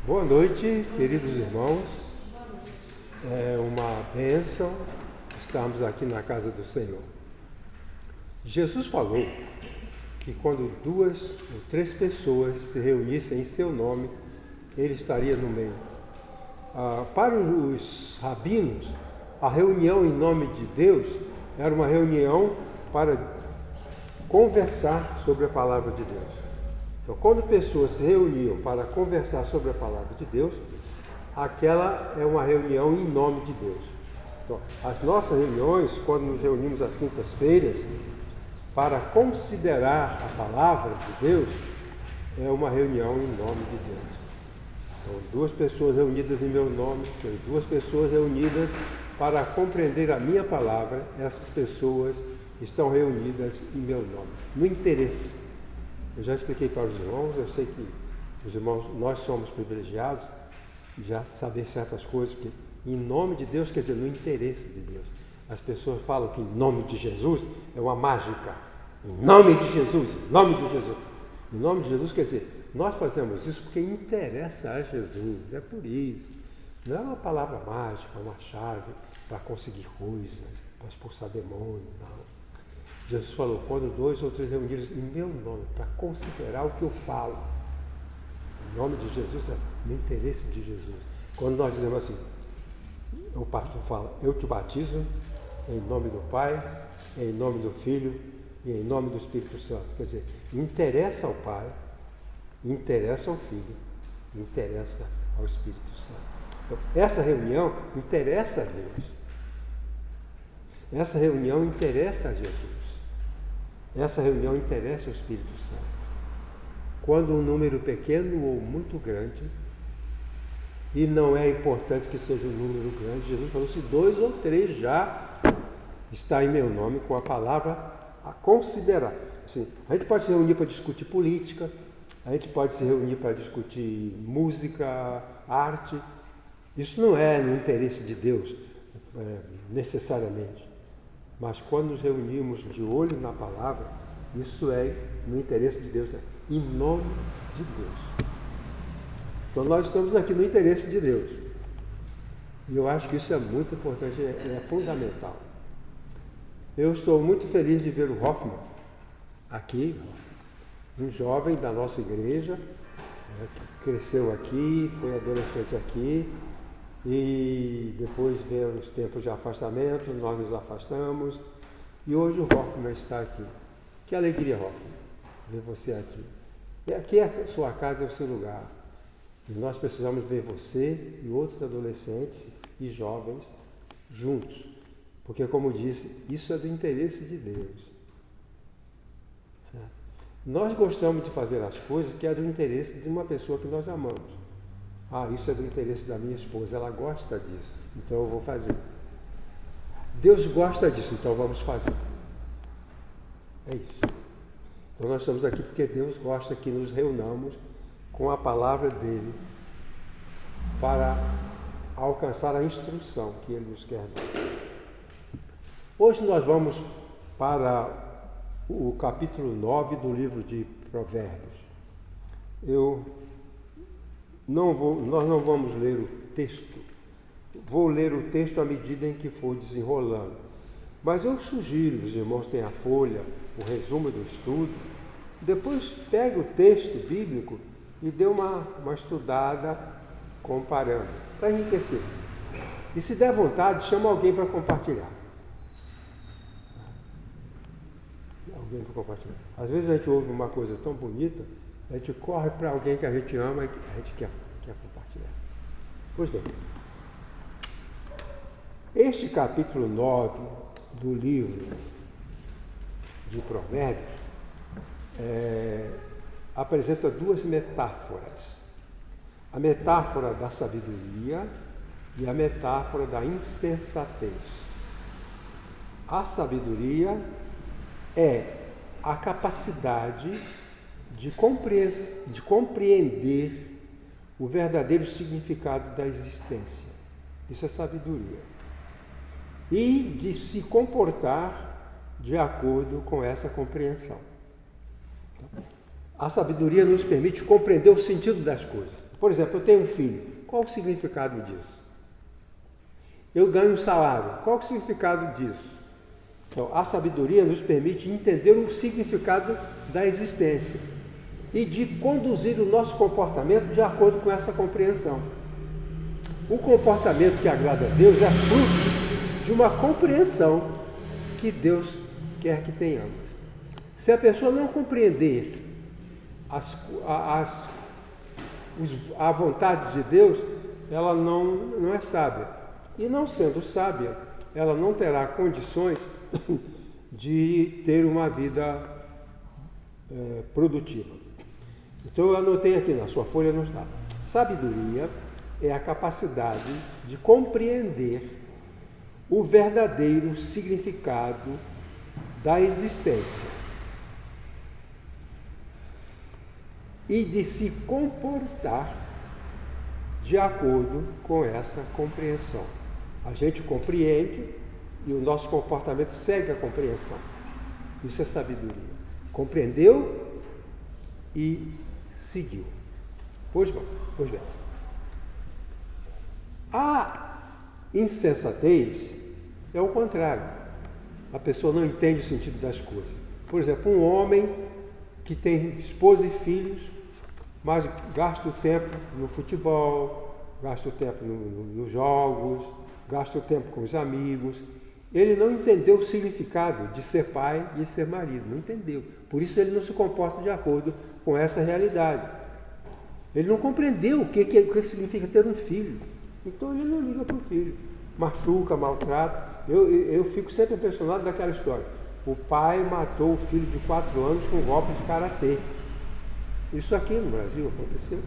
Boa noite, queridos irmãos. É uma bênção estarmos aqui na casa do Senhor. Jesus falou que quando 2 ou 3 pessoas se reunissem em seu nome, ele estaria no meio. Para os rabinos, a reunião em nome de Deus era uma reunião para conversar sobre a palavra de Deus. Então, quando pessoas se reuniam para conversar sobre a palavra de Deus, aquela é uma reunião em nome de Deus. Então, as nossas reuniões, quando nos reunimos às quintas-feiras, para considerar a palavra de Deus, é uma reunião em nome de Deus. Então, 2 pessoas reunidas em meu nome, 2 pessoas reunidas para compreender a minha palavra, essas pessoas estão reunidas em meu nome, no interesse. Eu já expliquei para os irmãos, eu sei que os irmãos, nós somos privilegiados de já saber certas coisas, porque em nome de Deus quer dizer no interesse de Deus. As pessoas falam que em nome de Jesus é uma mágica. Em nome de Jesus, em nome de Jesus. Em nome de Jesus quer dizer, nós fazemos isso porque interessa a Jesus, é por isso. Não é uma palavra mágica, uma chave para conseguir coisas, para expulsar demônios, não. Jesus falou, quando 2 ou 3 reunidos em meu nome, para considerar o que eu falo. Em nome de Jesus é no interesse de Jesus. Quando nós dizemos assim, o pastor fala, eu te batizo em nome do Pai, em nome do Filho e em nome do Espírito Santo. Quer dizer, interessa ao Pai, interessa ao Filho, interessa ao Espírito Santo. Então, essa reunião interessa a Deus. Essa reunião interessa a Jesus. Essa reunião interessa ao Espírito Santo. Quando um número pequeno ou muito grande, e não é importante que seja um número grande, Jesus falou, se 2 ou 3 já está em meu nome, com a palavra a considerar. Assim, a gente pode se reunir para discutir política, a gente pode se reunir para discutir música, arte. Isso não é no interesse de Deus, necessariamente. Mas quando nos reunimos de olho na palavra, isso é no interesse de Deus, em nome de Deus. Então nós estamos aqui no interesse de Deus. E eu acho que isso é muito importante, é fundamental. Eu estou muito feliz de ver o Hoffman aqui, um jovem da nossa igreja, que cresceu aqui, foi adolescente aqui, e depois veio os tempos de afastamento, nós nos afastamos, e hoje o Hoffman está aqui. Que alegria, Hoffman, ver você aqui. E aqui é a sua casa, é o seu lugar. E nós precisamos ver você e outros adolescentes e jovens juntos. Porque, como disse, isso é do interesse de Deus. Certo? Nós gostamos de fazer as coisas que é do interesse de uma pessoa que nós amamos. Isso é do interesse da minha esposa, ela gosta disso, então eu vou fazer. Deus gosta disso, então vamos fazer. É isso. Então nós estamos aqui porque Deus gosta que nos reunamos com a palavra dele para alcançar a instrução que ele nos quer dar. Hoje nós vamos para o capítulo 9 do livro de Provérbios. Nós não vamos ler o texto. Vou ler o texto à medida em que for desenrolando. Mas eu sugiro, os irmãos têm a folha, o resumo do estudo. Depois pegue o texto bíblico e dê uma estudada comparando, para enriquecer. E se der vontade, chama alguém para compartilhar. Alguém para compartilhar. Às vezes a gente ouve uma coisa tão bonita, a gente corre para alguém que a gente ama e a gente quer compartilhar. Pois bem, este capítulo 9 do livro de Provérbios apresenta 2 metáforas. A metáfora da sabedoria e a metáfora da insensatez. A sabedoria é a capacidade de compreender o verdadeiro significado da existência. Isso é sabedoria. E de se comportar de acordo com essa compreensão. A sabedoria nos permite compreender o sentido das coisas. Por exemplo, eu tenho um filho. Qual o significado disso? Eu ganho um salário. Qual o significado disso? Então, a sabedoria nos permite entender o significado da existência e de conduzir o nosso comportamento de acordo com essa compreensão. O comportamento que agrada a Deus é fruto de uma compreensão que Deus quer que tenhamos. Se a pessoa não compreender a vontade de Deus, ela não é sábia. E não sendo sábia, ela não terá condições de ter uma vida produtiva. Então eu anotei aqui na sua folha, não está. Sabedoria é a capacidade de compreender o verdadeiro significado da existência e de se comportar de acordo com essa compreensão. A gente compreende e o nosso comportamento segue a compreensão. Isso é sabedoria. Compreendeu e seguiu. Pois bem. A insensatez é o contrário. A pessoa não entende o sentido das coisas. Por exemplo, um homem que tem esposa e filhos, mas gasta o tempo no futebol, gasta o tempo nos jogos, gasta o tempo com os amigos. Ele não entendeu o significado de ser pai e ser marido, não entendeu. Por isso ele não se comporta de acordo com essa realidade. Ele não compreendeu o que significa ter um filho. Então ele não liga para o filho. Machuca, maltrata. Eu fico sempre impressionado daquela história. O pai matou o filho de 4 anos com um golpe de karatê. Isso aqui no Brasil aconteceu.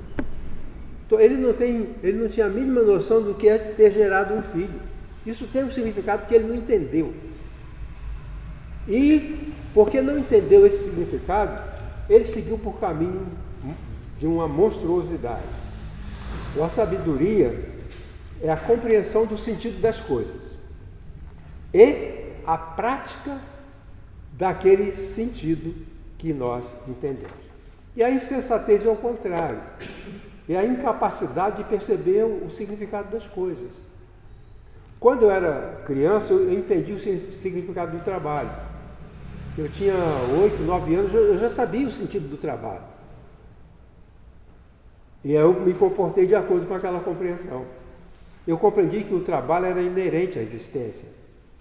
Então ele não tinha a mínima noção do que é ter gerado um filho. Isso tem um significado que ele não entendeu. E, porque não entendeu esse significado, ele seguiu por caminho de uma monstruosidade. Então, a sabedoria é a compreensão do sentido das coisas e a prática daquele sentido que nós entendemos. E a insensatez é o contrário. É a incapacidade de perceber o significado das coisas. Quando eu era criança, eu entendi o significado do trabalho. Eu tinha 8, 9 anos, eu já sabia o sentido do trabalho. E eu me comportei de acordo com aquela compreensão. Eu compreendi que o trabalho era inerente à existência.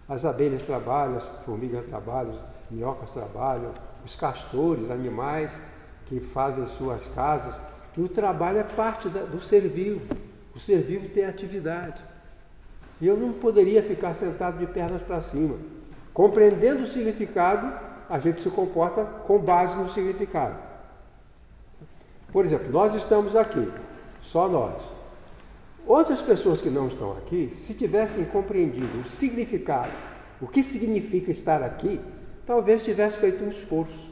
As abelhas trabalham, as formigas trabalham, as minhocas trabalham, os castores, animais que fazem suas casas, que o trabalho é parte do ser vivo. O ser vivo tem atividade. E eu não poderia ficar sentado de pernas para cima. Compreendendo o significado, a gente se comporta com base no significado. Por exemplo, nós estamos aqui, só nós. Outras pessoas que não estão aqui, se tivessem compreendido o significado, o que significa estar aqui, talvez tivesse feito um esforço.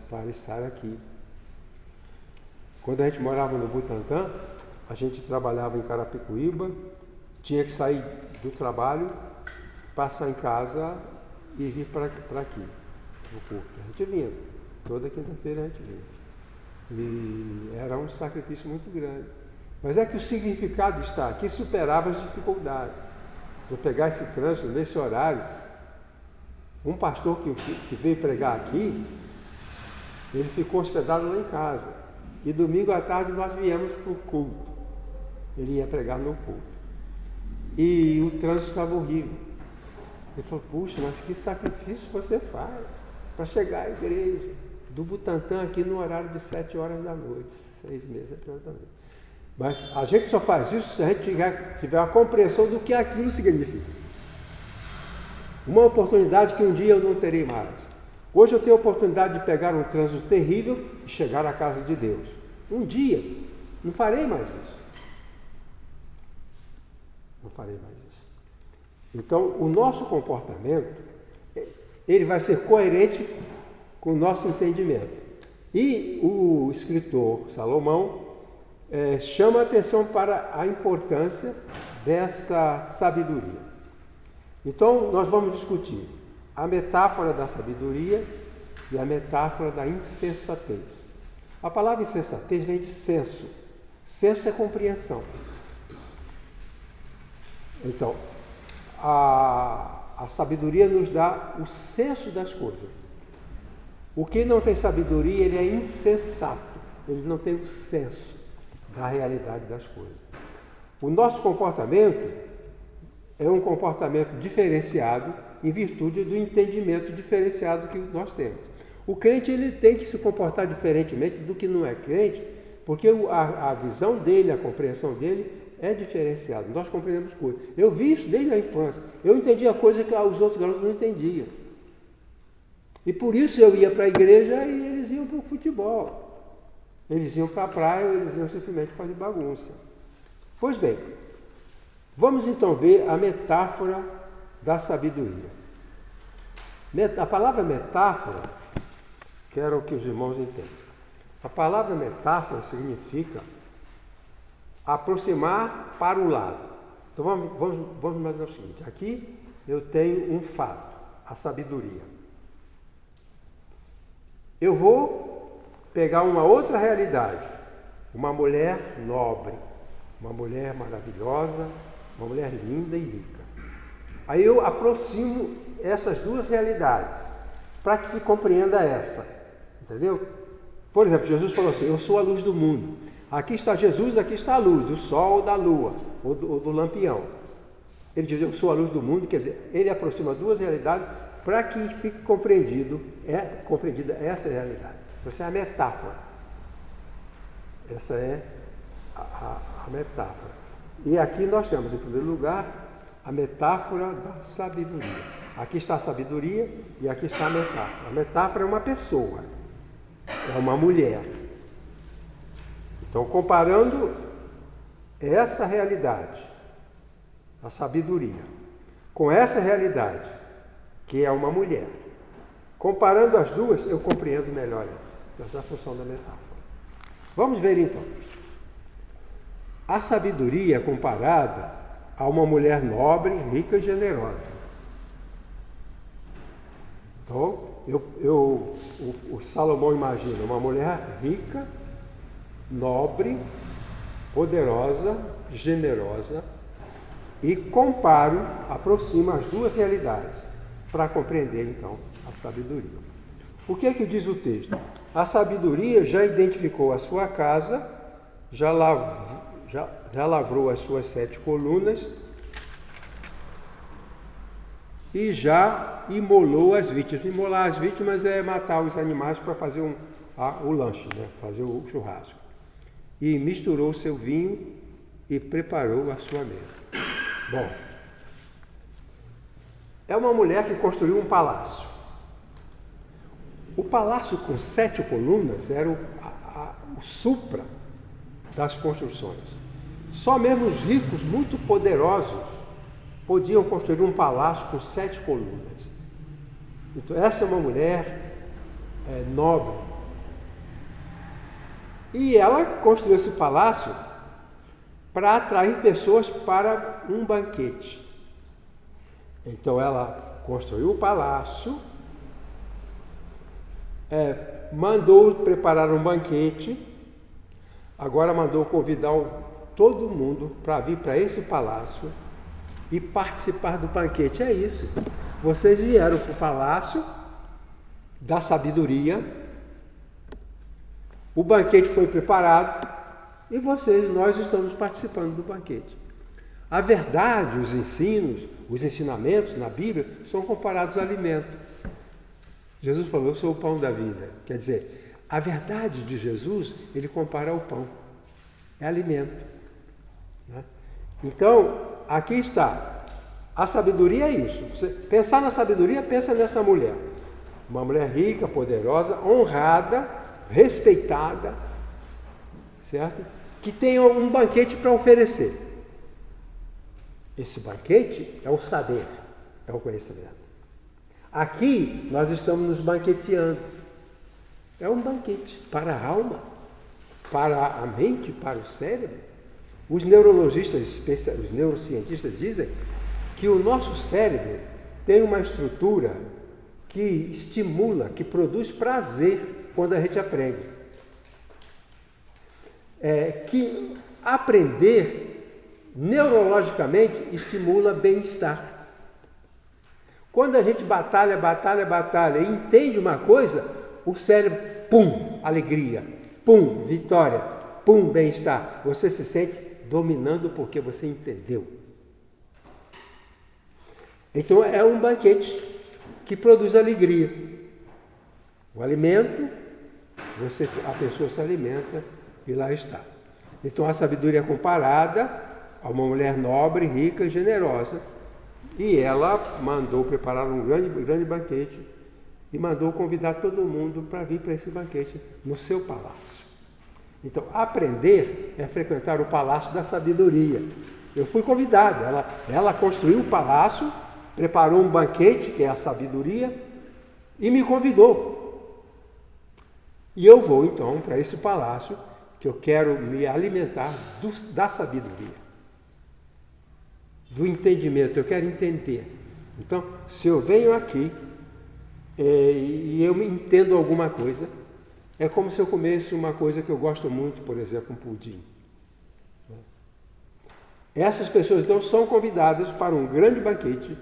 Para estar aqui. Quando a gente morava no Butantã, a gente trabalhava em Carapicuíba, tinha que sair do trabalho, passar em casa e vir para aqui, no culto. A gente vinha, toda quinta-feira a gente vinha. E era um sacrifício muito grande. Mas é que o significado de estar aqui superava as dificuldades. Eu pegar esse trânsito nesse horário, um pastor que veio pregar aqui, ele ficou hospedado lá em casa. E domingo à tarde nós viemos para o culto. Ele ia pregar no culto. E o trânsito estava horrível. Ele falou, puxa, mas que sacrifício você faz para chegar à igreja do Butantã aqui no horário de 7 horas da noite, 6 meses, 7 horas da noite. Mas a gente só faz isso se a gente tiver a compreensão do que aquilo significa. Uma oportunidade que um dia eu não terei mais. Hoje eu tenho a oportunidade de pegar um trânsito terrível e chegar à casa de Deus. Um dia, não farei mais isso. Não farei mais isso. Então, o nosso comportamento, ele vai ser coerente com o nosso entendimento. E o escritor Salomão chama a atenção para a importância dessa sabedoria. Então, nós vamos discutir a metáfora da sabedoria e a metáfora da insensatez. A palavra insensatez vem de senso. Senso é compreensão. Então, a sabedoria nos dá o senso das coisas. O que não tem sabedoria, ele é insensato. Ele não tem o senso da realidade das coisas. O nosso comportamento é um comportamento diferenciado em virtude do entendimento diferenciado que nós temos. O crente ele tem que se comportar diferentemente do que não é crente, porque a visão dele, a compreensão dele é diferenciada. Nós compreendemos coisas. Eu vi isso desde a infância. Eu entendia coisas que os outros garotos não entendiam. E por isso eu ia para a igreja e eles iam para o futebol. Eles iam para a praia ou eles iam simplesmente fazer bagunça. Pois bem, vamos então ver a metáfora da sabedoria. A palavra metáfora, quero que os irmãos entendam. A palavra metáfora significa aproximar para o lado. Então vamos imaginar o seguinte, aqui eu tenho um fato, a sabedoria. Eu vou pegar uma outra realidade, uma mulher nobre, uma mulher maravilhosa, uma mulher linda e rica. Aí eu aproximo essas duas realidades, para que se compreenda essa, entendeu? Por exemplo, Jesus falou assim, eu sou a luz do mundo. Aqui está Jesus, aqui está a luz, do sol ou da lua, ou do lampião. Ele diz, eu sou a luz do mundo, quer dizer, ele aproxima duas realidades para que fique compreendida essa realidade. Essa é a metáfora. Essa é a metáfora. E aqui nós temos, em primeiro lugar, a metáfora da sabedoria. Aqui está a sabedoria e aqui está a metáfora. A metáfora é uma pessoa, é uma mulher. Então, comparando essa realidade, a sabedoria, com essa realidade, que é uma mulher, comparando as duas, eu compreendo melhor essa. Essa é a função da metáfora. Vamos ver então. A sabedoria é comparada a uma mulher nobre, rica e generosa. Então, o Salomão imagina uma mulher rica, nobre, poderosa, generosa, e aproxima as duas realidades para compreender então a sabedoria. O que é que diz o texto? A sabedoria já identificou a sua casa, já lavrou as suas 7 colunas e já imolou as vítimas. Imolar as vítimas é matar os animais para fazer o lanche, né? Fazer o churrasco. E misturou seu vinho e preparou a sua mesa. Bom, é uma mulher que construiu um palácio. O palácio com 7 colunas era o supra das construções. Só mesmo os ricos, muito poderosos, podiam construir um palácio com 7 colunas. Então, essa é uma mulher nobre. E ela construiu esse palácio para atrair pessoas para um banquete. Então, ela construiu o palácio, mandou preparar um banquete, agora mandou convidar todo mundo para vir para esse palácio e participar do banquete. É isso. Vocês vieram para o palácio da sabedoria, o banquete foi preparado e nós estamos participando do banquete. A verdade, os ensinos, os ensinamentos na Bíblia são comparados a alimento. Jesus falou, eu sou o pão da vida. Quer dizer, a verdade de Jesus, ele compara ao pão. É alimento. Né? Então, aqui está. A sabedoria é isso. Você pensar na sabedoria, pensa nessa mulher. Uma mulher rica, poderosa, honrada, respeitada, certo? Que tem um banquete para oferecer. Esse banquete é o saber, é o conhecimento. Aqui nós estamos nos banqueteando. É um banquete para a alma, para a mente, para o cérebro. Os neurologistas, os neurocientistas dizem que o nosso cérebro tem uma estrutura que estimula, que produz prazer quando a gente aprende. que aprender neurologicamente estimula bem-estar. Quando a gente batalha e entende uma coisa, o cérebro, pum, alegria, pum, vitória, pum, bem-estar. Você se sente dominando porque você entendeu. Então é um banquete que produz alegria. O alimento, a pessoa se alimenta e lá está. Então a sabedoria é comparada a uma mulher nobre, rica e generosa. E ela mandou preparar um grande banquete e mandou convidar todo mundo para vir para esse banquete no seu palácio. Então, aprender é frequentar o palácio da sabedoria. Eu fui convidado, ela construiu o palácio, preparou um banquete, que é a sabedoria, e me convidou. E eu vou então para esse palácio, que eu quero me alimentar da sabedoria, do entendimento, eu quero entender. Então, se eu venho aqui e eu me entendo alguma coisa, é como se eu comesse uma coisa que eu gosto muito, por exemplo, um pudim. Essas pessoas então são convidadas para um grande banquete,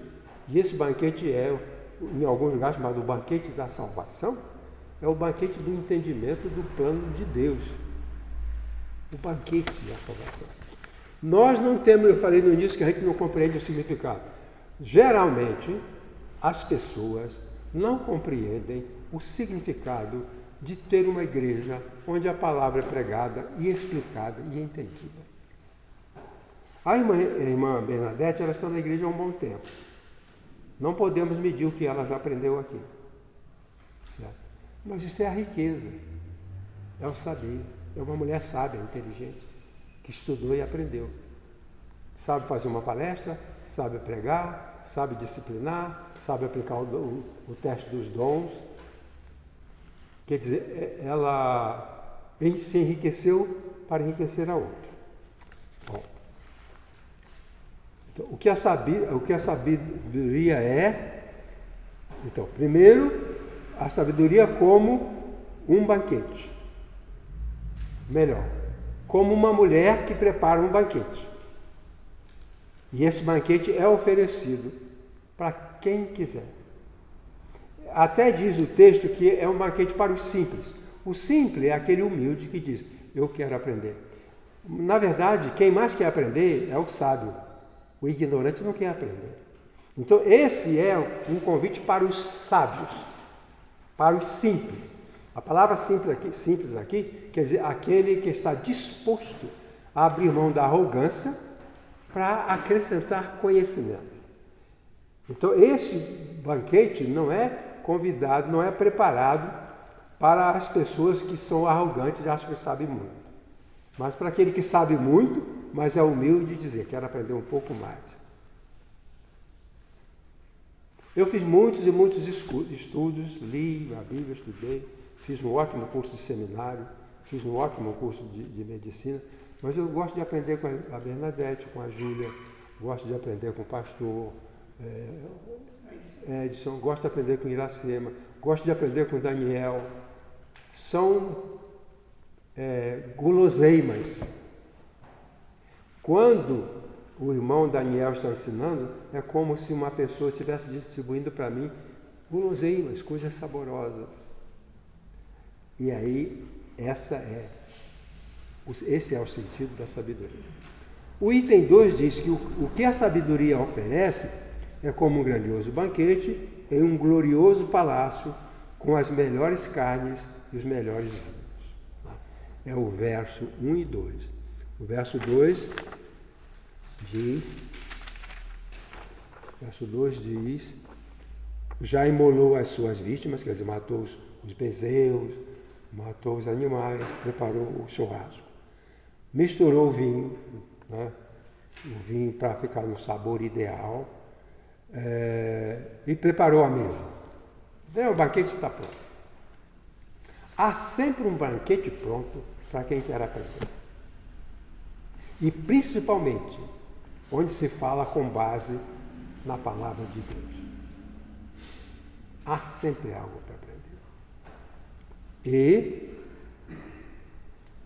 e esse banquete é, em alguns lugares, chamado o banquete da salvação, é o banquete do entendimento do plano de Deus. O banquete da salvação. Nós não temos, eu falei no início que a gente não compreende o significado. Geralmente, as pessoas não compreendem o significado de ter uma igreja onde a palavra é pregada e explicada e entendida. A irmã Bernadette, ela está na igreja há um bom tempo. Não podemos medir o que ela já aprendeu aqui. Certo? Mas isso é a riqueza, é o saber. É uma mulher sábia, inteligente, que estudou e aprendeu. Sabe fazer uma palestra, sabe pregar, sabe disciplinar, sabe aplicar o teste dos dons. Quer dizer, ela se enriqueceu para enriquecer a outra. Bom, então, o que a sabedoria é? Então, primeiro, a sabedoria como um banquete. Melhor, como uma mulher que prepara um banquete. E esse banquete é oferecido para quem quiser. Até diz o texto que é um banquete para os simples. O simples é aquele humilde que diz, eu quero aprender. Na verdade, quem mais quer aprender é o sábio. O ignorante não quer aprender. Então, esse é um convite para os sábios, para os simples. A palavra simples aqui quer dizer aquele que está disposto a abrir mão da arrogância para acrescentar conhecimento. Então, esse banquete não é convidado, não é preparado para as pessoas que são arrogantes e acham que sabem muito. Mas para aquele que sabe muito, mas é humilde de dizer, quero aprender um pouco mais. Eu fiz muitos e muitos estudos, li a Bíblia, estudei, fiz um ótimo curso de seminário, fiz um ótimo curso de medicina, mas eu gosto de aprender com a Bernadette, com a Júlia, gosto de aprender com o pastor Edson, gosto de aprender com Iracema, gosto de aprender com Daniel. São guloseimas. Quando o irmão Daniel está ensinando, é como se uma pessoa estivesse distribuindo para mim guloseimas, coisas saborosas. E aí, esse é o sentido da sabedoria. O item 2 diz que o que a sabedoria oferece é como um grandioso banquete em um glorioso palácio com as melhores carnes e os melhores vinhos. É o verso 1 e 2. O verso 2 diz, já imolou as suas vítimas, quer dizer, matou os bezerros, matou os animais, preparou o churrasco. Misturou o vinho, né? O vinho para ficar no sabor ideal, e preparou a mesa. O banquete está pronto. Há sempre um banquete pronto para quem quer aprender. E principalmente, onde se fala com base na palavra de Deus. Há sempre algo para aprender. E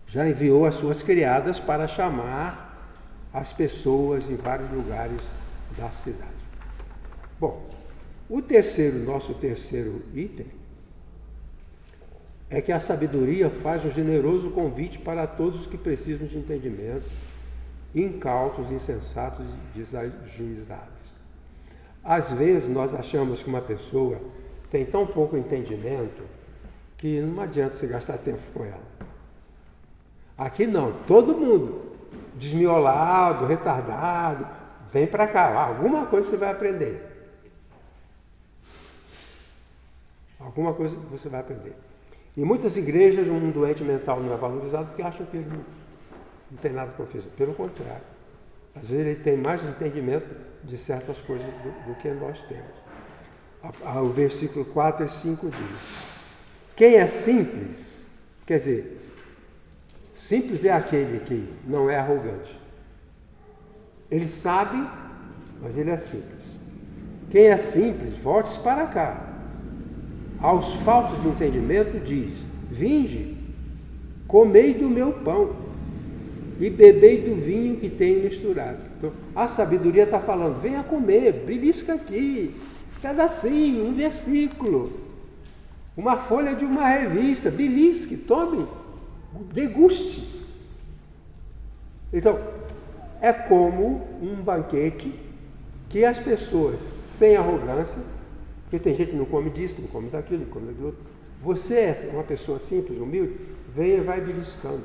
já enviou as suas criadas para chamar as pessoas em vários lugares da cidade. Bom, nosso terceiro item é que a sabedoria faz um generoso convite para todos os que precisam de entendimento, incautos, insensatos e desajuizados. Às vezes nós achamos que uma pessoa tem tão pouco entendimento que não adianta você gastar tempo com ela. Aqui não, todo mundo, desmiolado, retardado, vem para cá, alguma coisa você vai aprender. Alguma coisa você vai aprender. Em muitas igrejas, um doente mental não é valorizado porque acham que ele não tem nada para oferecer. Pelo contrário, às vezes ele tem mais entendimento de certas coisas do que nós temos. O versículo 4 e 5 diz: quem é simples, quer dizer, simples é aquele que não é arrogante. Ele sabe, mas ele é simples. Quem é simples, volte-se para cá. Aos faltos de entendimento diz: vinde, comei do meu pão e bebei do vinho que tenho misturado. Então, a sabedoria está falando: venha comer, belisca aqui, pedacinho, um versículo, uma folha de uma revista, belisque, tome, deguste. Então, é como um banquete que as pessoas, sem arrogância, porque tem gente que não come disso, não come daquilo, não come daquilo outro. Você é uma pessoa simples, humilde, vem e vai beliscando.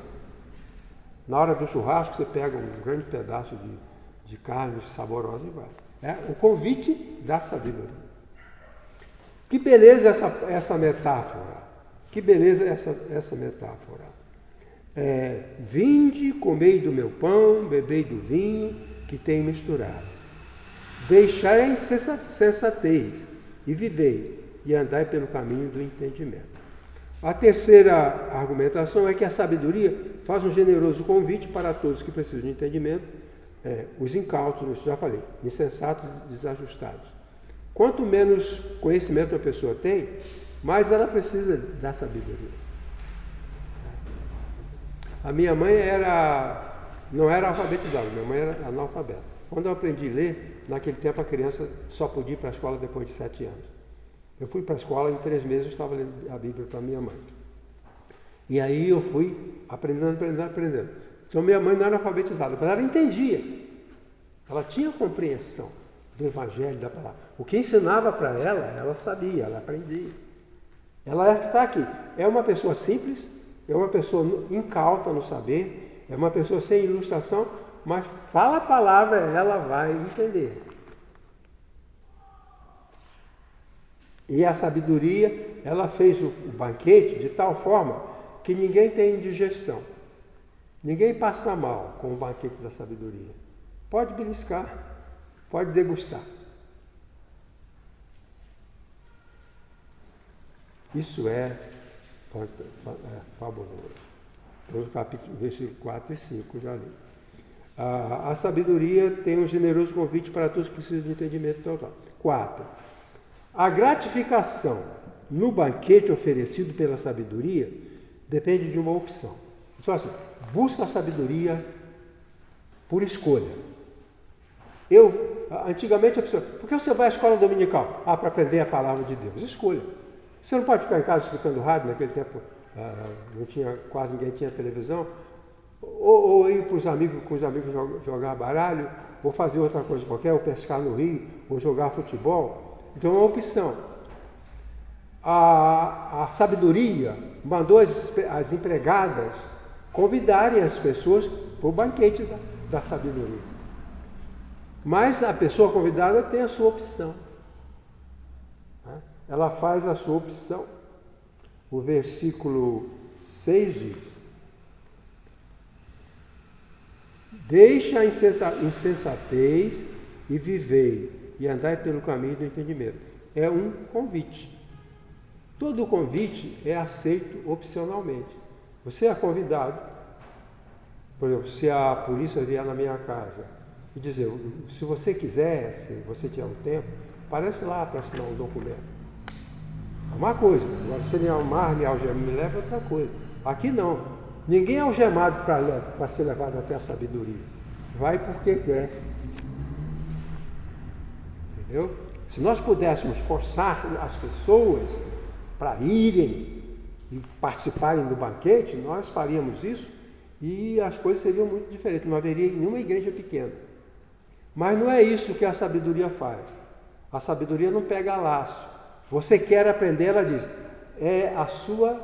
Na hora do churrasco, você pega um grande pedaço de carne saborosa e vai. É o convite da sabedoria. Que beleza essa metáfora. Que beleza essa metáfora. Vinde, comei do meu pão, bebei do vinho que tenho misturado. Deixai a insensatez e vivei, e andai pelo caminho do entendimento. A terceira argumentação é que a sabedoria faz um generoso convite para todos que precisam de entendimento, os incautos, já falei, insensatos e desajustados. Quanto menos conhecimento a pessoa tem, mais ela precisa da sabedoria. A minha mãe não era alfabetizada, minha mãe era analfabeta. Quando eu aprendi a ler, naquele tempo a criança só podia ir para a escola depois de 7 anos. Eu fui para a escola, em 3 meses eu estava lendo a Bíblia para minha mãe. E aí eu fui aprendendo. Então minha mãe não era alfabetizada, mas ela entendia. Ela tinha compreensão do Evangelho, da palavra. O que ensinava para ela, ela sabia, ela aprendia. Ela está aqui. É uma pessoa simples, é uma pessoa incauta no saber, é uma pessoa sem ilustração, mas fala a palavra, ela vai entender. E a sabedoria, ela fez o banquete de tal forma que ninguém tem indigestão. Ninguém passa mal com o banquete da sabedoria. Pode beliscar, pode degustar. Isso é fabuloso. Então, capítulo, versículo 4 e 5, já li. A sabedoria tem um generoso convite para todos que precisam de entendimento total. 4. A gratificação no banquete oferecido pela sabedoria depende de uma opção. Então, assim, busca a sabedoria por escolha. Antigamente a pessoa, por que você vai à escola dominical? Para aprender a palavra de Deus. Escolha. Você não pode ficar em casa escutando rádio, naquele tempo quase ninguém tinha televisão, ou ir com os amigos jogar baralho, ou fazer outra coisa qualquer, ou pescar no rio, ou jogar futebol. Então é uma opção. A sabedoria mandou as empregadas convidarem as pessoas para o banquete da sabedoria. Mas a pessoa convidada tem a sua opção. Ela faz a sua opção. O versículo 6 diz: deixa a insensatez e vivei, e andai pelo caminho do entendimento. É um convite. Todo convite é aceito opcionalmente. Você é convidado. Por exemplo, se a polícia vier na minha casa e dizer, se você quiser, se você tiver um tempo, aparece lá para assinar um documento. É uma coisa. Agora, se ele amar, me algemar, me leva, é outra coisa. Aqui não. Ninguém é algemado para ser levado até a sabedoria. Vai porque quer. Entendeu? Se nós pudéssemos forçar as pessoas para irem e participarem do banquete, nós faríamos isso e as coisas seriam muito diferentes. Não haveria nenhuma igreja pequena. Mas não é isso que a sabedoria faz. A sabedoria não pega laço. Você quer aprender, ela diz, é a sua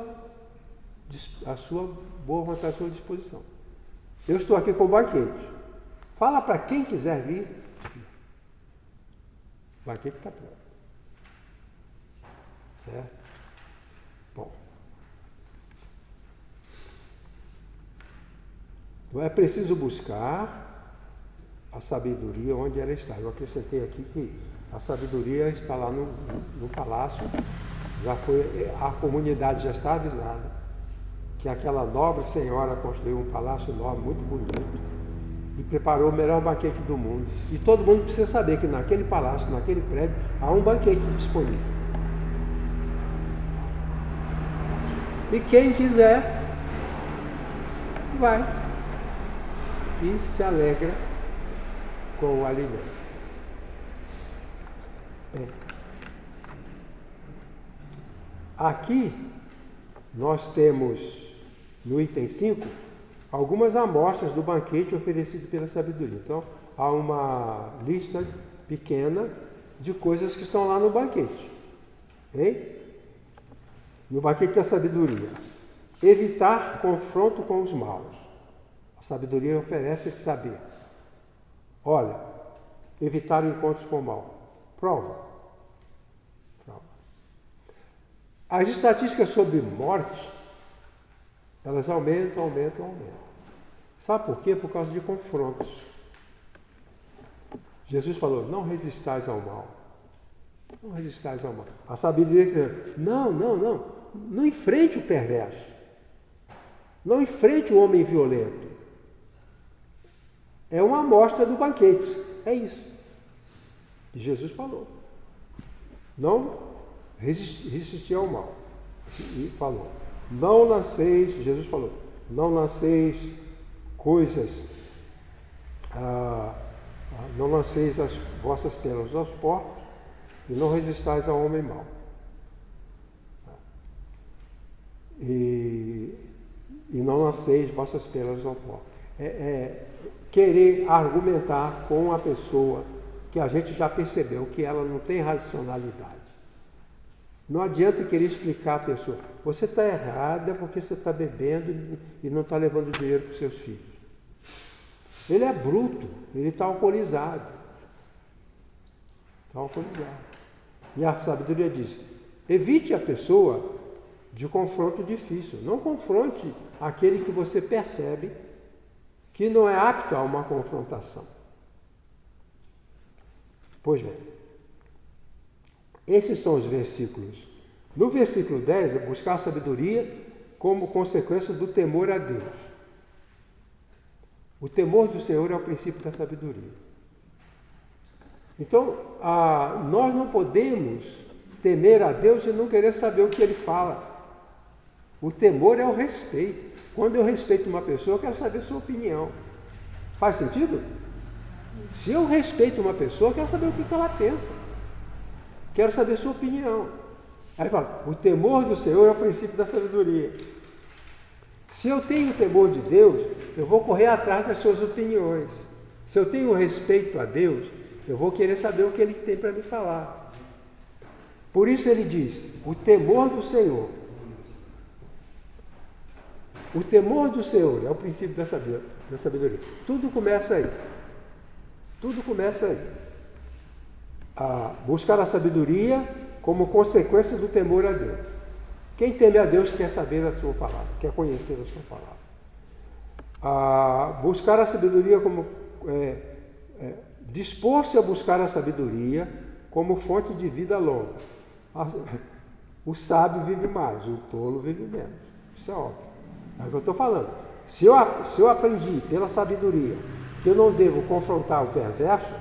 boa vontade, a sua disposição. Eu estou aqui com o banquete. Fala para quem quiser vir. O banquete está pronto. Certo? Bom. Então é preciso buscar a sabedoria onde ela está. Eu acrescentei aqui que a sabedoria está lá no palácio. A comunidade já está avisada que aquela nobre senhora construiu um palácio enorme, muito bonito, e preparou o melhor banquete do mundo. E todo mundo precisa saber que naquele palácio, naquele prédio, há um banquete disponível. E quem quiser, vai e se alegra com o alimento. Aqui nós temos, no item 5, algumas amostras do banquete oferecido pela sabedoria. Então, há uma lista pequena de coisas que estão lá no banquete. Hein? No banquete da sabedoria. Evitar confronto com os maus. A sabedoria oferece esse saber. Olha, evitar encontros com o mal. Prova. As estatísticas sobre morte, elas aumentam. Sabe por quê? Por causa de confrontos. Jesus falou, não resistais ao mal. Não resistais ao mal. A sabedoria diz, não enfrente o perverso. Não enfrente o homem violento. É uma amostra do banquete. É isso. E Jesus falou. Não resistir ao mal. E falou, não lanceis, Jesus falou, não lanceis coisas, não lanceis as vossas penas aos porcos e não resistais ao homem mau. E não lanceis vossas penas ao porco. Querer argumentar com uma pessoa que a gente já percebeu que ela não tem racionalidade. Não adianta querer explicar à pessoa, você está errada porque você está bebendo e não está levando dinheiro para os seus filhos. Ele é bruto, ele está alcoolizado. E a sabedoria diz, evite a pessoa de confronto difícil. Não confronte aquele que você percebe que não é apto a uma confrontação. Pois bem. Esses são os versículos. No versículo 10, é buscar a sabedoria como consequência do temor a Deus. O temor do Senhor é o princípio da sabedoria. Então, nós não podemos temer a Deus e não querer saber o que Ele fala. O temor é o respeito. Quando eu respeito uma pessoa, eu quero saber a sua opinião. Faz sentido? Se eu respeito uma pessoa, eu quero saber o que ela pensa. Quero saber a sua opinião. Aí fala, o temor do Senhor é o princípio da sabedoria. Se eu tenho o temor de Deus, eu vou correr atrás das suas opiniões. Se eu tenho respeito a Deus, eu vou querer saber o que Ele tem para me falar. Por isso ele diz, o temor do Senhor. O temor do Senhor é o princípio da sabedoria. Tudo começa aí. Tudo começa aí. Buscar a sabedoria como consequência do temor a Deus. Quem teme a Deus quer saber a sua palavra, quer conhecer a sua palavra. Buscar a sabedoria como... dispor-se a buscar a sabedoria como fonte de vida longa. O sábio vive mais, o tolo vive menos. Isso é óbvio. É o que eu estou falando. Se eu aprendi pela sabedoria que eu não devo confrontar o perverso,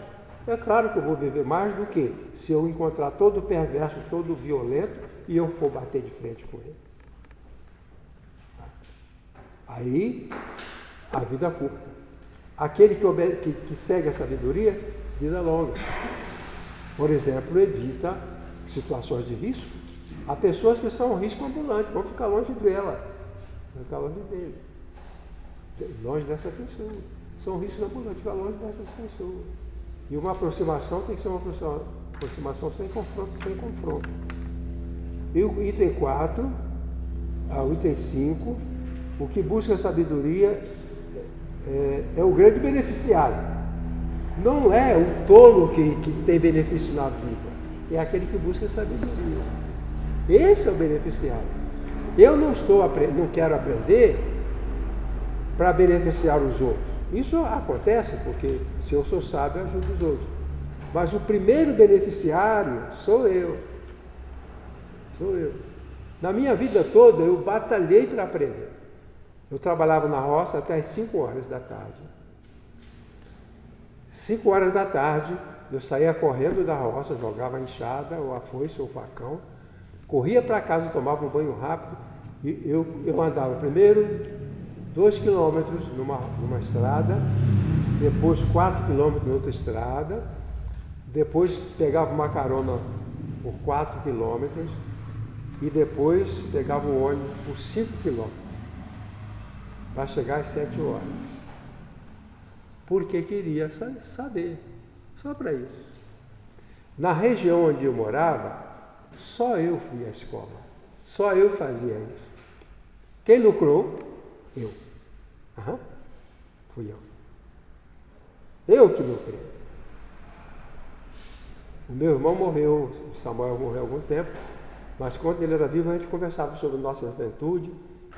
é claro que eu vou viver mais do que se eu encontrar todo perverso, todo violento e eu for bater de frente com ele. Aí, a vida curta. Aquele que segue a sabedoria, vida longa. Por exemplo, evita situações de risco. Há pessoas que são um risco ambulante, vão ficar longe dela, vão ficar longe dele. Longe dessa pessoa. São riscos ambulantes, ficar longe dessas pessoas. E uma aproximação tem que ser uma aproximação sem confronto. E o item 4, o item 5, o que busca a sabedoria é o grande beneficiário. Não é o tolo que tem benefício na vida, é aquele que busca a sabedoria. Esse é o beneficiário. Eu não quero aprender para beneficiar os outros. Isso acontece porque se eu sou sábio, eu ajudo os outros. Mas o primeiro beneficiário sou eu. Sou eu. Na minha vida toda, eu batalhei para aprender. Eu trabalhava na roça até as 5 horas da tarde. 5 horas da tarde, eu saía correndo da roça, jogava a enxada, ou a foice, ou o facão, corria para casa, tomava um banho rápido, e eu andava primeiro 2 quilômetros numa estrada, depois 4 quilômetros em outra estrada, depois pegava uma carona por 4 quilômetros e depois pegava um ônibus por 5 quilômetros para chegar às 7 horas. Porque queria saber, só para isso. Na região onde eu morava, só eu fui à escola, só eu fazia isso. Quem lucrou? Eu. Fui eu. Eu que lucrei. O meu irmão morreu, o Samuel morreu há algum tempo, mas quando ele era vivo a gente conversava sobre nossa juventude,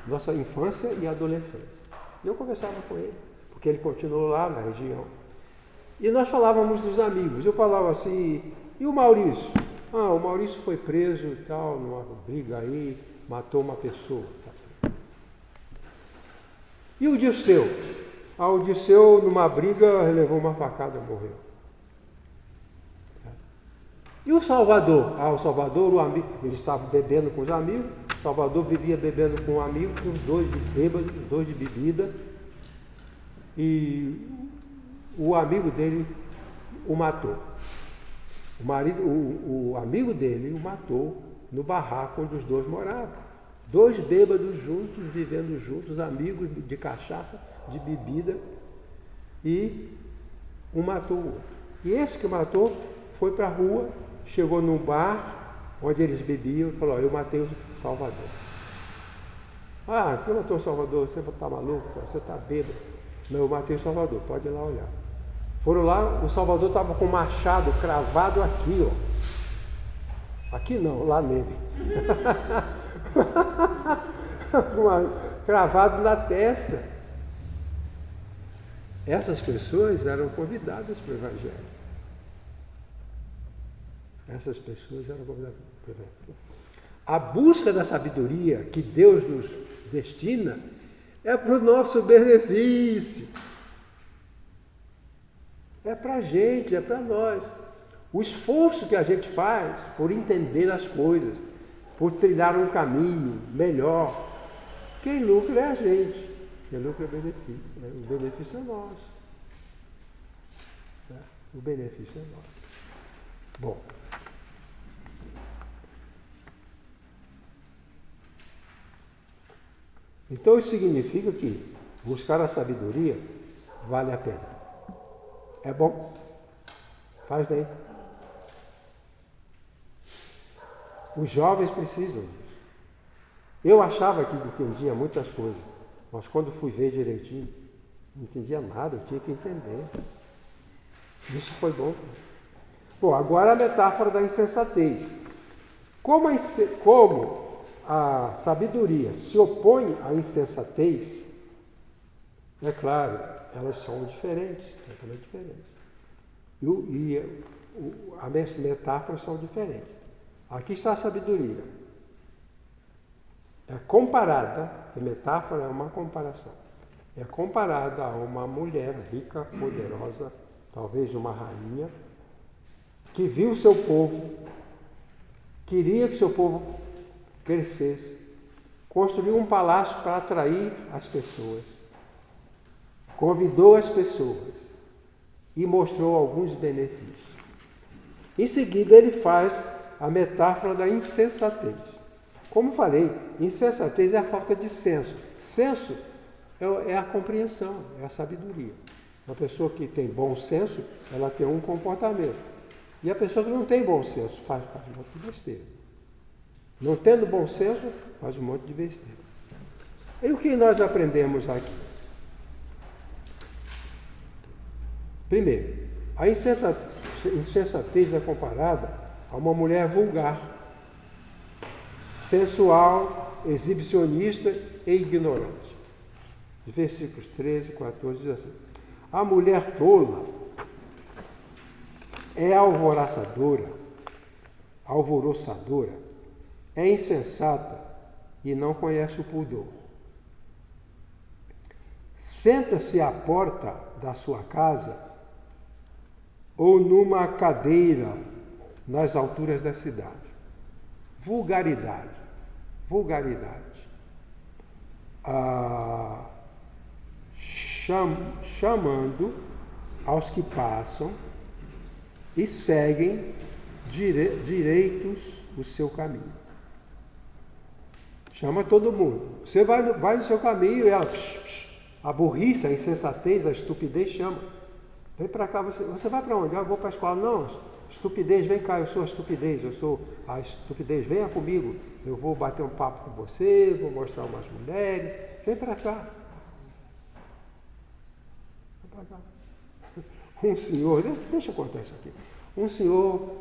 nossa infância e adolescência. E eu conversava com ele, porque ele continuou lá na região. E nós falávamos dos amigos. Eu falava assim, e o Maurício? O Maurício foi preso e tal, numa briga aí, matou uma pessoa. E o Dirceu? O Dirceu, numa briga, levou uma facada e morreu. E o Salvador? O Salvador, o amigo, ele estava bebendo com os amigos, o Salvador vivia bebendo com um amigo, os dois de bêbado, os dois de bebida, e o amigo dele o matou. O amigo dele o matou no barraco onde os dois moravam. 2 bêbados juntos, vivendo juntos, amigos de cachaça, de bebida, e um matou o outro. E esse que matou foi para a rua, chegou num bar onde eles bebiam e falou, eu matei o Salvador. Quem matou o Salvador? Você está maluco? Você está bêbado? Não, eu matei o Salvador, pode ir lá olhar. Foram lá, o Salvador estava com o machado cravado aqui, ó. Aqui não, lá nele. Cravado na testa. Essas pessoas eram convidadas para o Evangelho. Essas pessoas eram convidadas para o Evangelho. A busca da sabedoria que Deus nos destina é para o nosso benefício. É para a gente, é para nós. O esforço que a gente faz por entender as coisas, por trilhar um caminho melhor, quem lucra é a gente. Quem lucra é o benefício. O benefício é nosso. O benefício é nosso. Bom. Então isso significa que buscar a sabedoria vale a pena. É bom. Faz bem. Os jovens precisam disso. Eu achava que entendia muitas coisas, mas quando fui ver direitinho, não entendia nada, eu tinha que entender. Isso foi bom. Bom, agora a metáfora da insensatez. Como a sabedoria se opõe à insensatez, é claro, elas são diferentes, totalmente diferentes. As metáforas são diferentes. Aqui está a sabedoria. É comparada, a metáfora é uma comparação. É comparada a uma mulher rica, poderosa, talvez uma rainha, que viu o seu povo, queria que seu povo crescesse, construiu um palácio para atrair as pessoas, convidou as pessoas e mostrou alguns benefícios. Em seguida, ele faz a metáfora da insensatez. Como falei, insensatez é a falta de senso. Senso é a compreensão, é a sabedoria. Uma pessoa que tem bom senso, ela tem um comportamento. E a pessoa que não tem bom senso faz um monte de besteira. Não tendo bom senso, faz um monte de besteira. E o que nós aprendemos aqui? Primeiro, a insensatez é comparada a uma mulher vulgar, sensual, exibicionista e ignorante. Versículos 13 e 14 diz assim: a mulher tola é alvoroçadora, é insensata e não conhece o pudor. Senta-se à porta da sua casa ou numa cadeira nas alturas da cidade. Vulgaridade. Chamando aos que passam e seguem direitos o seu caminho. Chama todo mundo. Você vai no seu caminho e ela... A burrice, a insensatez, a estupidez chama. Vem para cá, você vai para onde? Eu vou para a escola. Não, estupidez, vem cá, eu sou a estupidez, venha comigo. Eu vou bater um papo com você, vou mostrar umas mulheres. Vem para cá. Um senhor, deixa eu contar isso aqui. Um senhor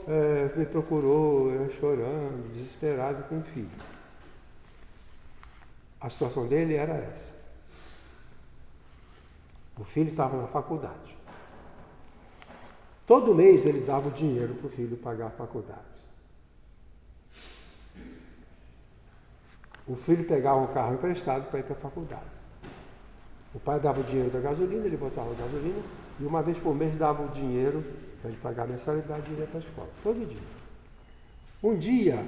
me procurou, eu chorando, desesperado com um filho. A situação dele era essa. O filho estava na faculdade. Todo mês ele dava o dinheiro para o filho pagar a faculdade. O filho pegava um carro emprestado para ir para a faculdade. O pai dava o dinheiro da gasolina, ele botava a gasolina, e uma vez por mês dava o dinheiro para ele pagar a mensalidade e ir para a escola. Todo dia. Um dia,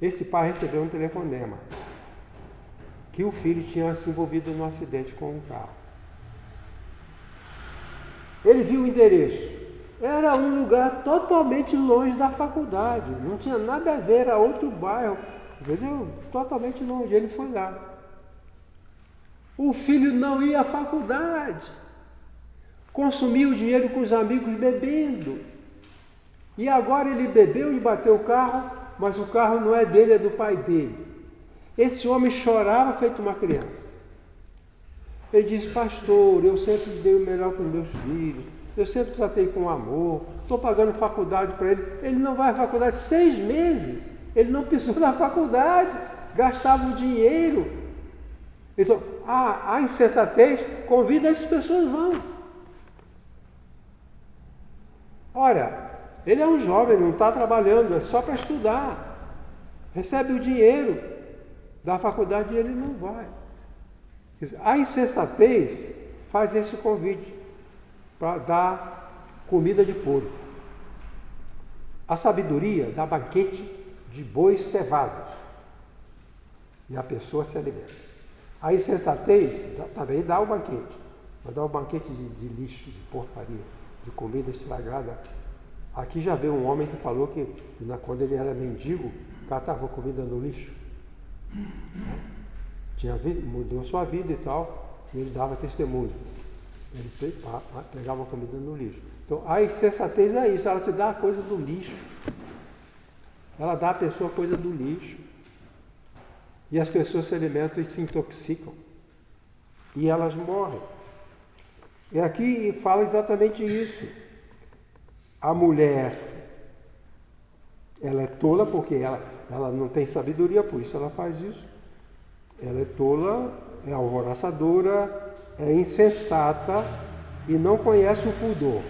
esse pai recebeu um telefonema que o filho tinha se envolvido num acidente com um carro. Ele viu o endereço. Era um lugar totalmente longe da faculdade. Não tinha nada a ver, era outro bairro. Entendeu? Totalmente longe. Ele foi lá. O filho não ia à faculdade. Consumia o dinheiro com os amigos bebendo. E agora ele bebeu e bateu o carro, mas o carro não é dele, é do pai dele. Esse homem chorava feito uma criança. Ele disse: pastor, eu sempre dei o melhor para os meus filhos, eu sempre tratei com amor, estou pagando faculdade para ele. Ele não vai à faculdade 6 meses, ele não pisou na faculdade, gastava o dinheiro. Então, a insensatez convida as pessoas vão. Ora, ele é um jovem, não está trabalhando, é só para estudar. Recebe o dinheiro da faculdade e ele não vai. A insensatez faz esse convite para dar comida de porco. A sabedoria dá banquete de bois cevados e a pessoa se alimenta. A insensatez também dá o banquete, mas dá o banquete de lixo, de porcaria, de comida estragada. Aqui já veio um homem que falou que quando ele era mendigo, catava comida no lixo. Mudou sua vida e tal, e ele dava testemunho. Ele pegava a comida no lixo. Então, a insensatez é isso, ela te dá a coisa do lixo. Ela dá à pessoa a coisa do lixo. E as pessoas se alimentam e se intoxicam. E elas morrem. E aqui fala exatamente isso. A mulher, ela é tola porque ela não tem sabedoria, por isso ela faz isso. Ela é tola, é alvoroçadora, é insensata e não conhece o pudor.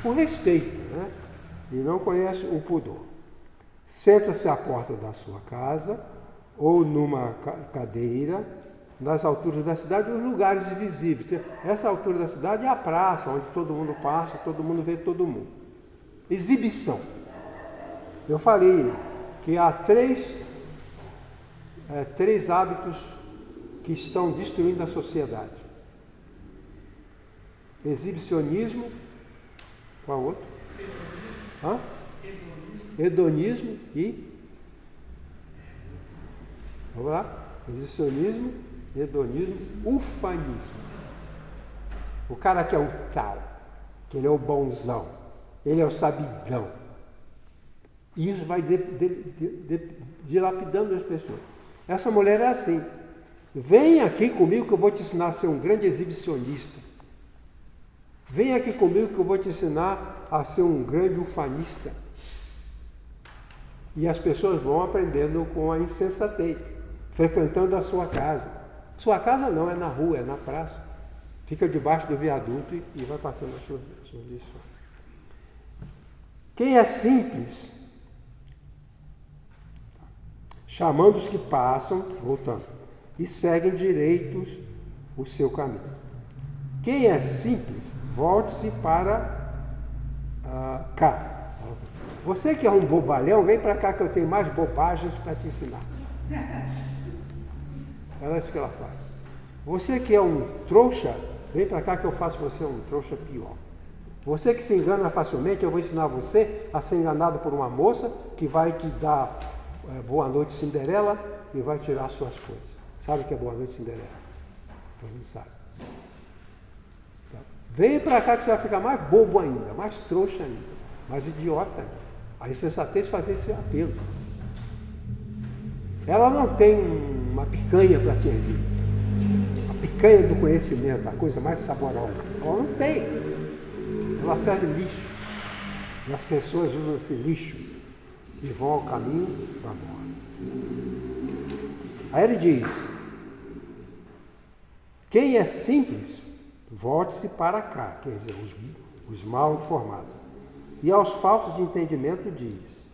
O respeito, né? E não conhece o pudor. Senta-se à porta da sua casa ou numa cadeira nas alturas da cidade, nos lugares visíveis. Essa altura da cidade é a praça, onde todo mundo passa, todo mundo vê todo mundo. Exibição. Eu falei que há 3 3 hábitos que estão destruindo a sociedade. Exibicionismo. Qual outro? Hã? Hedonismo e... Vamos lá? Exibicionismo, hedonismo, ufanismo. O cara que é o tal, que ele é o bonzão, ele é o sabidão. E isso vai dilapidando as pessoas. Essa mulher é assim. Vem aqui comigo que eu vou te ensinar a ser um grande exibicionista. Vem aqui comigo que eu vou te ensinar a ser um grande ufanista. E as pessoas vão aprendendo com a insensatez, frequentando a sua casa. Sua casa não, é na rua, é na praça. Fica debaixo do viaduto e vai passando as suas lições. Quem é simples, chamando os que passam, voltando, e seguem direitos o seu caminho. Quem é simples, volte-se para cá. Você que é um bobalhão, vem para cá que eu tenho mais bobagens para te ensinar. É isso que ela faz. Você que é um trouxa, vem para cá que eu faço você um trouxa pior. Você que se engana facilmente, eu vou ensinar você a ser enganado por uma moça que vai te dar boa noite Cinderela e vai tirar suas coisas. Sabe o que é boa noite Cinderela? Você não sabe. Vem para cá que você vai ficar mais bobo ainda, mais trouxa ainda, mais idiota ainda. A insensatez fazer esse apelo. Ela não tem uma picanha para servir. A picanha do conhecimento, a coisa mais saborosa. Ela não tem. Ela serve lixo. E as pessoas usam esse lixo e vão ao caminho da morte. Aí ele diz: quem é simples, volte-se para cá, quer dizer, os mal informados. E aos falsos de entendimento diz: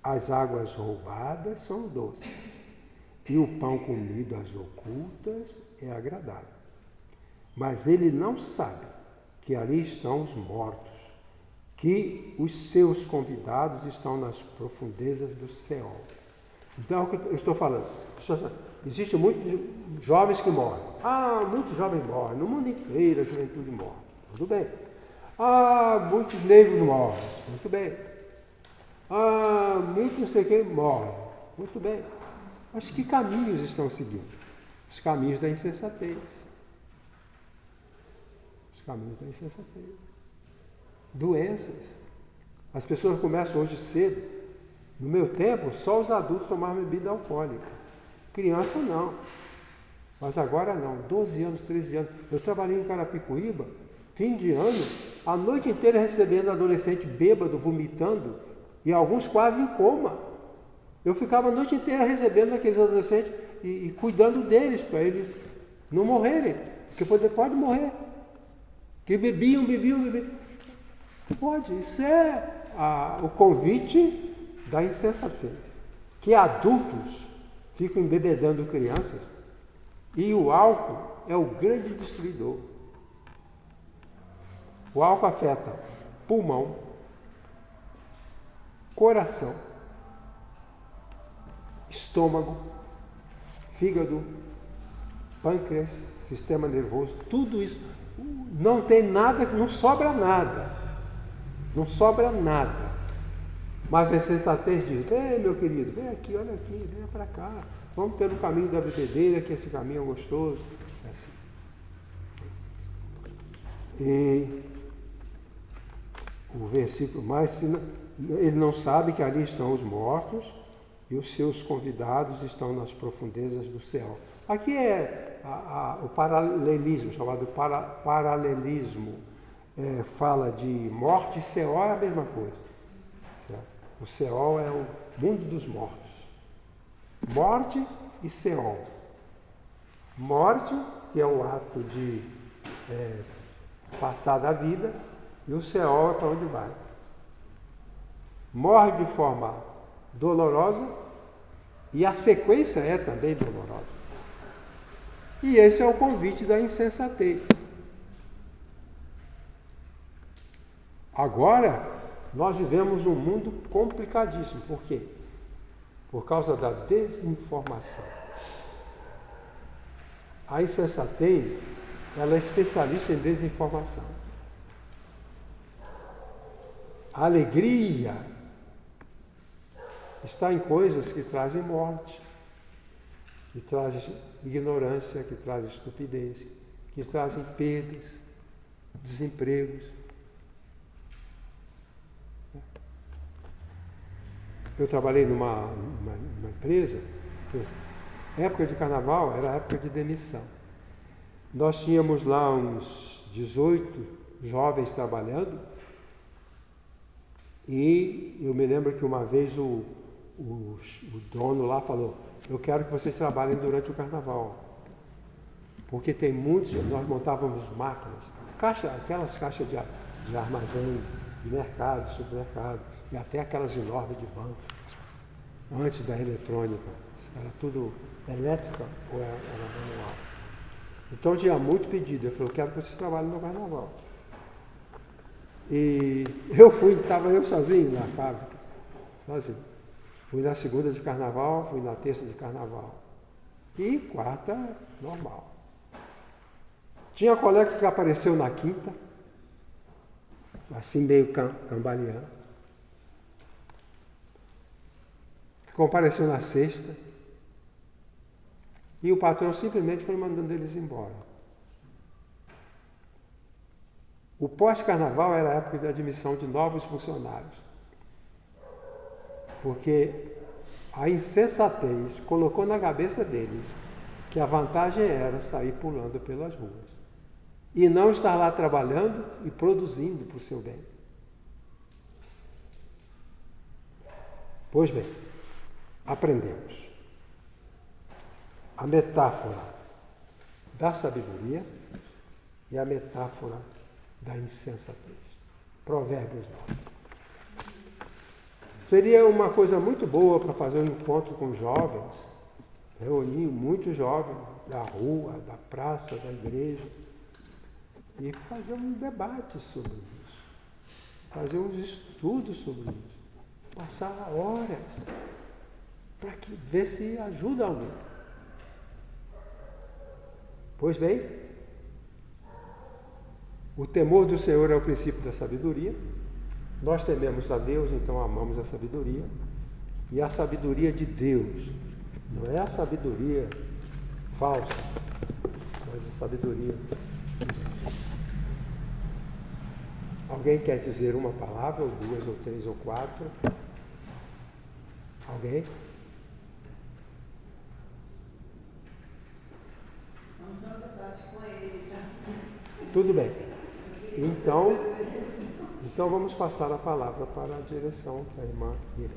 as águas roubadas são doces, e o pão comido às ocultas é agradável. Mas ele não sabe que ali estão os mortos, que os seus convidados estão nas profundezas do Seol. Então, o que eu estou falando? Existem muitos jovens que morrem. Muitos jovens morrem. No mundo inteiro a juventude morre. Tudo bem. Muitos negros morrem. Muito bem. Muitos não sei quem morrem. Muito bem. Mas que caminhos estão seguindo? Os caminhos da insensatez. Os caminhos da insensatez. Doenças. As pessoas começam hoje cedo. No meu tempo, só os adultos tomavam bebida alcoólica. Criança não. Mas agora não. 12 anos, 13 anos. Eu trabalhei em Carapicuíba, fim de ano, a noite inteira recebendo adolescente bêbado, vomitando, e alguns quase em coma. Eu ficava a noite inteira recebendo aqueles adolescentes e cuidando deles, para eles não morrerem. Porque pode morrer. Que bebiam. Pode. Isso é o convite da insensatez. Que adultos ficam embebedando crianças e o álcool é o grande destruidor. O álcool afeta pulmão, coração, estômago, fígado, pâncreas, sistema nervoso, tudo isso. Não tem nada, não sobra nada. Não sobra nada. Mas a insensatez diz: ei, meu querido, vem aqui, olha aqui, venha para cá. Vamos pelo caminho da bebedeira, que esse caminho é gostoso. E o versículo mais, ele não sabe que ali estão os mortos e os seus convidados estão nas profundezas do céu. Aqui é o paralelismo, chamado paralelismo. Fala de morte e Seol é a mesma coisa. Certo? O Seol é o mundo dos mortos. Morte e Seol. Morte, que é o ato de passar da vida, e o Seol é para onde vai. Morre de forma dolorosa e a sequência é também dolorosa. E esse é o convite da insensatez. Agora, nós vivemos num mundo complicadíssimo. Por quê? por causa da desinformação. A insensatez, ela é especialista em desinformação. A alegria está em coisas que trazem morte, que trazem ignorância, que trazem estupidez, que trazem perdas, desempregos. Eu trabalhei numa empresa, época de carnaval era época de demissão. Nós tínhamos lá uns 18 jovens trabalhando e eu me lembro que uma vez o dono lá falou: eu quero que vocês trabalhem durante o carnaval, porque tem muitos, nós montávamos máquinas, aquelas caixas de armazém, de mercado, de supermercado, e até aquelas enormes de banco, antes da eletrônica, era tudo elétrica ou era manual. Então tinha muito pedido, eu falei: eu quero que vocês trabalhem no carnaval. E estava eu sozinho na fábrica, sozinho. Fui na segunda de carnaval, fui na terça de carnaval. E quarta, normal. Tinha colega que apareceu na quinta, assim meio cambaleando. Compareceu na sexta. E o patrão simplesmente foi mandando eles embora. O pós-carnaval era a época de admissão de novos funcionários. Porque a insensatez colocou na cabeça deles que a vantagem era sair pulando pelas ruas e não estar lá trabalhando e produzindo para o seu bem. Pois bem, aprendemos a metáfora da sabedoria e a metáfora da insensatez. Provérbios 9. Seria uma coisa muito boa para fazer um encontro com jovens, reunir muitos jovens da rua, da praça, da igreja, e fazer um debate sobre isso, fazer uns estudos sobre isso, passar horas para ver se ajuda alguém. Pois bem, o temor do Senhor é o princípio da sabedoria. Nós tememos a Deus, então amamos a sabedoria. E a sabedoria de Deus não é a sabedoria falsa, mas a sabedoria de Deus. Alguém quer dizer uma palavra, ou duas, ou três, ou quatro? Alguém? Vamos ao debate com ele, tá? Tudo bem. Então vamos passar a palavra para a direção da irmã Irene.